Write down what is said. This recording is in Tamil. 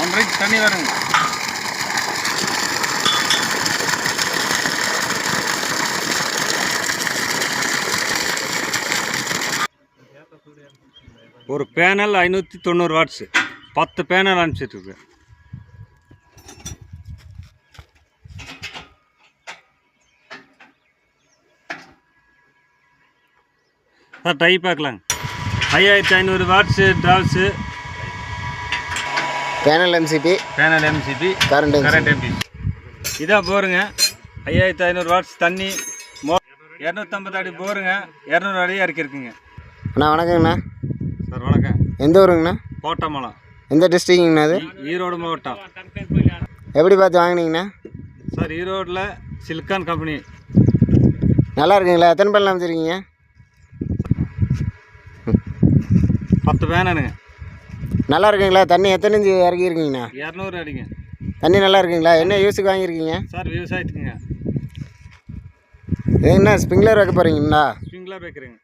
1.5 தண்ணி வருங்க. ஒரு பேனல் 590 வாட்ஸ் 10 பேனல் அனுப்பிச்சிட்ருக்கு. சார் டை பார்க்கலாங்க. 5500 watts travels, panel MCB current MCB. இதான் போருங்க. 5500 வாட்ஸ் தண்ணி 250 அடி போருங்க. 200 அடி இறக்கிருக்குங்க. அண்ணா வணக்கங்கண்ணா. சார் வணக்கம். எந்த ஊருங்கண்ணா? கோட்டமலம். எந்த டிஸ்ட்ரிக்ட்ங்கண்ணா அது? ஈரோடு மாவட்டம். எப்படி பார்த்து வாங்கினீங்கண்ணா? சார் ஈரோட்டில் சிலிக்கான் கம்பெனி. நல்லா இருக்குங்களா? எத்தனை பேனல் அமைச்சிருக்கீங்க? 10 பேனலுங்க. நல்லா இருக்குங்களா? தண்ணி எத்தனை இன்ச்சு இறக்கிருக்கீங்கண்ணா? 200 அடிங்க. தண்ணி நல்லா இருக்குங்களா? என்ன யூஸுக்கு வாங்கியிருக்கீங்க? சார் விவசாயத்துக்குங்க. என்ன ஸ்ப்ரிங்க்லர் வைக்க போகிறீங்களா? ஸ்ப்ரிங்க்லர் வைக்கிறேங்க.